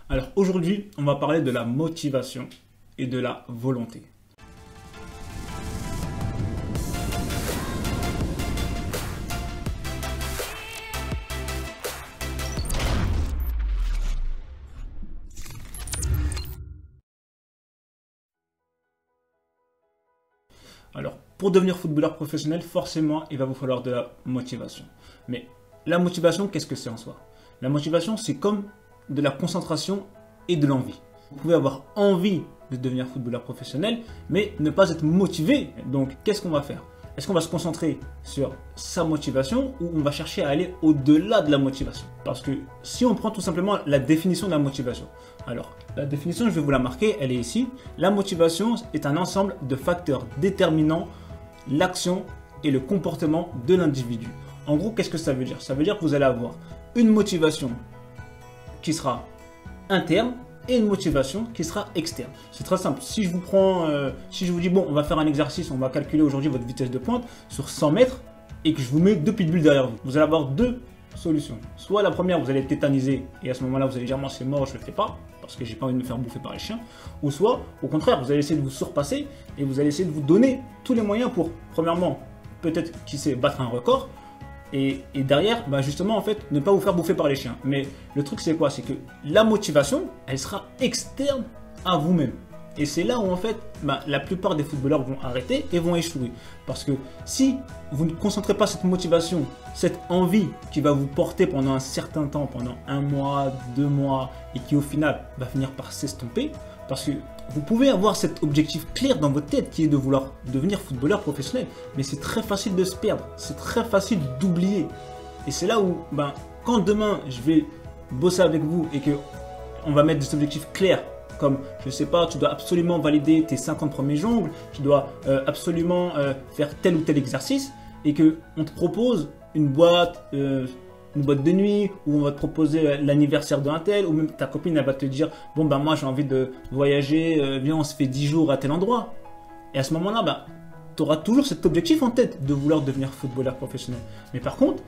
Alors aujourd'hui, on va parler de la motivation et de la volonté. Alors, pour devenir footballeur professionnel, forcément, il va vous falloir de la motivation. Mais la motivation, qu'est-ce que c'est en soi? La motivation, c'est comme de la concentration et de l'envie. Vous pouvez avoir envie de devenir footballeur professionnel, mais ne pas être motivé. Donc, qu'est-ce qu'on va faire? Est-ce qu'on va se concentrer sur sa motivation ou on va chercher à aller au-delà de la motivation? Parce que si on prend tout simplement la définition de la motivation, alors la définition, je vais vous la marquer, elle est ici. La motivation est un ensemble de facteurs déterminant l'action et le comportement de l'individu. En gros, qu'est-ce que ça veut dire? Ça veut dire que vous allez avoir une motivation qui sera interne et une motivation qui sera externe. C'est très simple. Si je vous prends, si je vous dis bon, on va faire un exercice, on va calculer aujourd'hui votre vitesse de pointe sur 100 mètres et que je vous mets deux pitbulls derrière vous, vous allez avoir deux solutions. Soit la première, vous allez être tétanisé et à ce moment-là, vous allez dire moi c'est mort, je ne le fais pas parce que j'ai pas envie de me faire bouffer par les chiens. Ou soit, au contraire, vous allez essayer de vous surpasser et vous allez essayer de vous donner tous les moyens pour, premièrement, peut-être qui sait battre un record. Et derrière, bah justement, en fait, ne pas vous faire bouffer par les chiens. Mais le truc, c'est quoi? C'est que la motivation, elle sera externe à vous-même. Et c'est là où, en fait, bah, la plupart des footballeurs vont arrêter et vont échouer. Parce que si vous ne concentrez pas cette motivation, cette envie qui va vous porter pendant un certain temps, pendant 1 mois, 2 mois, et qui, au final, va finir par s'estomper, parce que vous pouvez avoir cet objectif clair dans votre tête qui est de vouloir devenir footballeur professionnel, mais c'est très facile de se perdre, c'est très facile d'oublier. Et c'est là où, ben, quand demain je vais bosser avec vous et que on va mettre des objectifs clairs, comme, je sais pas, tu dois absolument valider tes 50 premiers jongles, tu dois absolument faire tel ou tel exercice, et que on te propose une boîte de nuit, où on va te proposer l'anniversaire d'un tel, ou même ta copine elle va te dire bon ben moi j'ai envie de voyager, viens on se fait 10 jours à tel endroit. Et à ce moment là, ben, tu auras toujours cet objectif en tête de vouloir devenir footballeur professionnel. Mais par contre,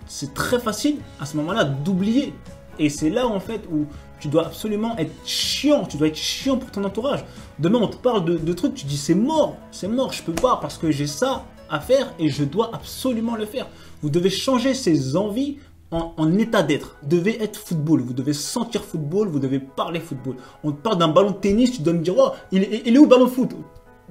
c'est très facile à ce moment là d'oublier. Et c'est là en fait où tu dois absolument être chiant, tu dois être chiant pour ton entourage. Demain on te parle de trucs, tu dis c'est mort, je peux pas parce que j'ai ça à faire et je dois absolument le faire. Vous devez changer ces envies en état d'être. Vous devez être football, vous devez sentir football, vous devez parler football. On te parle d'un ballon de tennis, tu dois me dire oh, il est où le ballon de foot?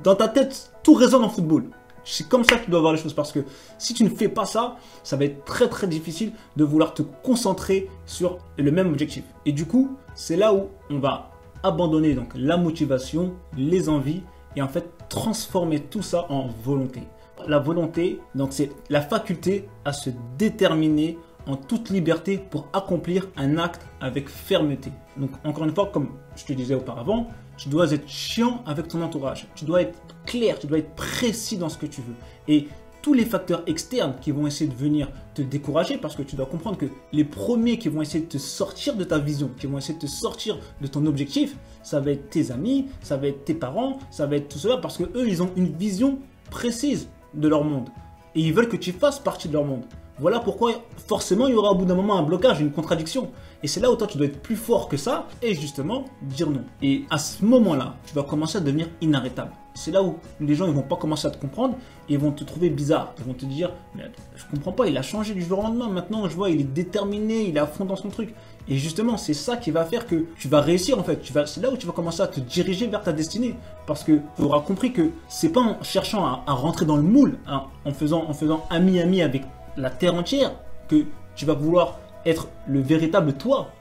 Dans ta tête, tout résonne en football. C'est comme ça que tu dois voir les choses parce que si tu ne fais pas ça, ça va être très très difficile de vouloir te concentrer sur le même objectif. Et du coup, c'est là où on va abandonner donc la motivation, les envies et en fait transformer tout ça en volonté. La volonté, donc c'est la faculté à se déterminer en toute liberté pour accomplir un acte avec fermeté. Donc encore une fois, comme je te disais auparavant, tu dois être chiant avec ton entourage. Tu dois être clair, tu dois être précis dans ce que tu veux. Et tous les facteurs externes qui vont essayer de venir te décourager, parce que tu dois comprendre que les premiers qui vont essayer de te sortir de ta vision, qui vont essayer de te sortir de ton objectif, ça va être tes amis, ça va être tes parents, ça va être tout cela, parce que eux, ils ont une vision précise de leur monde. Et ils veulent que tu fasses partie de leur monde. Voilà pourquoi forcément il y aura au bout d'un moment un blocage, une contradiction. Et c'est là où toi tu dois être plus fort que ça et justement dire non. Et à ce moment-là, tu vas commencer à devenir inarrêtable. C'est là où les gens ils vont pas commencer à te comprendre et ils vont te trouver bizarre. Ils vont te dire mais je comprends pas, il a changé du jour au lendemain. Maintenant je vois il est déterminé, il est à fond dans son truc. Et justement c'est ça qui va faire que tu vas réussir en fait. C'est là où tu vas commencer à te diriger vers ta destinée. Parce que tu auras compris que c'est pas en cherchant à rentrer dans le moule, hein, en faisant ami avec la terre entière que tu vas vouloir être le véritable toi.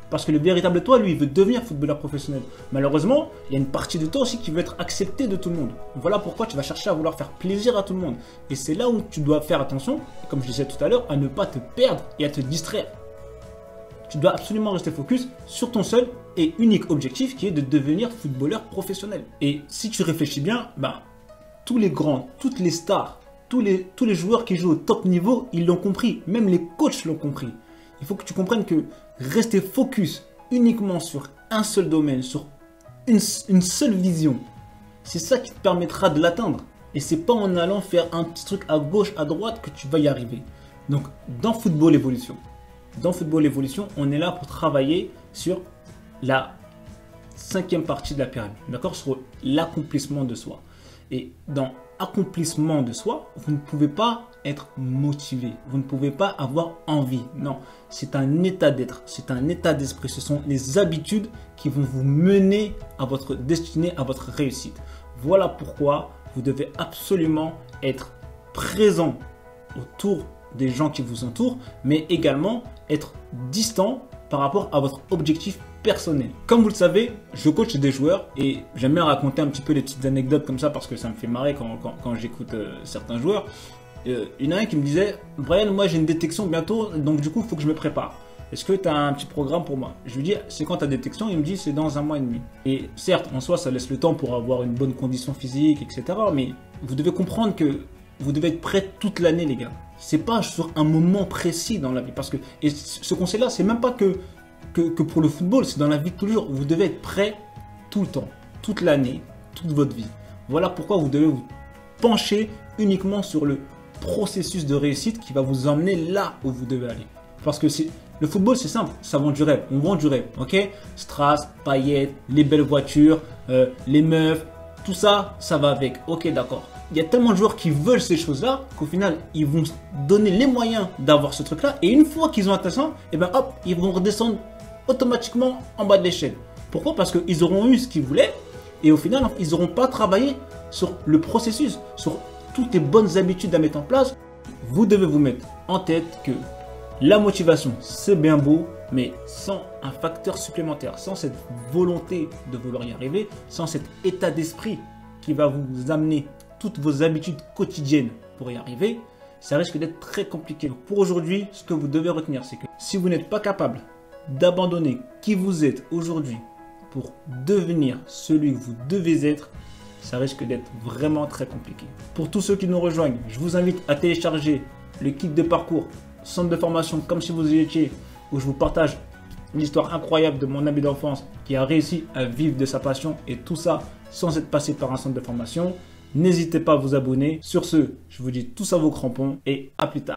Parce que le véritable toi, lui, il veut devenir footballeur professionnel. Malheureusement, il y a une partie de toi aussi qui veut être acceptée de tout le monde. Voilà pourquoi tu vas chercher à vouloir faire plaisir à tout le monde. Et c'est là où tu dois faire attention, comme je disais tout à l'heure, à ne pas te perdre et à te distraire. Tu dois absolument rester focus sur ton seul et unique objectif qui est de devenir footballeur professionnel. Et si tu réfléchis bien, bah, tous les grands, toutes les stars, tous les joueurs qui jouent au top niveau, ils l'ont compris. Même les coachs l'ont compris. Il faut que tu comprennes que rester focus uniquement sur un seul domaine, sur une seule vision, c'est ça qui te permettra de l'atteindre. Et c'est pas en allant faire un petit truc à gauche, à droite que tu vas y arriver. Donc, dans Football Evolution, on est là pour travailler sur la 5e partie de la pyramide, d'accord, sur l'accomplissement de soi. Et dans accomplissement de soi, vous ne pouvez pas être motivé, vous ne pouvez pas avoir envie. Non, c'est un état d'être, c'est un état d'esprit. Ce sont les habitudes qui vont vous mener à votre destinée, à votre réussite. Voilà pourquoi vous devez absolument être présent autour des gens qui vous entourent, mais également être distant par rapport à votre objectif personnel. Comme vous le savez, je coach des joueurs et j'aime bien raconter un petit peu des petites anecdotes comme ça parce que ça me fait marrer quand j'écoute certains joueurs. Il y en a un qui me disait « Brian, moi j'ai une détection bientôt, donc du coup il faut que je me prépare. Est-ce que tu as un petit programme pour moi ?» Je lui dis « C'est quand ta détection ?» Il me dit « C'est dans 1 mois et demi. » Et certes, en soi, ça laisse le temps pour avoir une bonne condition physique, etc. Mais vous devez comprendre que vous devez être prêt toute l'année, les gars. C'est pas sur un moment précis dans la vie. Parce que, et ce conseil-là, c'est même pas que pour le football, c'est dans la vie de tous les jours. Vous devez être prêt tout le temps, toute l'année, toute votre vie. Voilà pourquoi vous devez vous pencher uniquement sur le processus de réussite qui va vous emmener là où vous devez aller. Parce que le football, c'est simple, ça vend du rêve. On vend du rêve, ok? Strass, paillettes, les belles voitures, les meufs, tout ça, ça va avec. Ok, d'accord. Il y a tellement de joueurs qui veulent ces choses-là qu'au final, ils vont donner les moyens d'avoir ce truc-là. Et une fois qu'ils ont atteint ça, et ben hop, ils vont redescendre automatiquement en bas de l'échelle. Pourquoi? Parce qu'ils auront eu ce qu'ils voulaient et au final, ils n'auront pas travaillé sur le processus, sur toutes les bonnes habitudes à mettre en place. Vous devez vous mettre en tête que la motivation, c'est bien beau, mais sans un facteur supplémentaire, sans cette volonté de vouloir y arriver, sans cet état d'esprit qui va vous amener toutes vos habitudes quotidiennes pour y arriver, ça risque d'être très compliqué. Donc pour aujourd'hui, ce que vous devez retenir, c'est que si vous n'êtes pas capable d'abandonner qui vous êtes aujourd'hui pour devenir celui que vous devez être, ça risque d'être vraiment très compliqué. Pour tous ceux qui nous rejoignent, je vous invite à télécharger le kit de parcours, centre de formation comme si vous y étiez, où je vous partage une histoire incroyable de mon ami d'enfance qui a réussi à vivre de sa passion et tout ça sans être passé par un centre de formation. N'hésitez pas à vous abonner. Sur ce, je vous dis tous à vos crampons et à plus tard.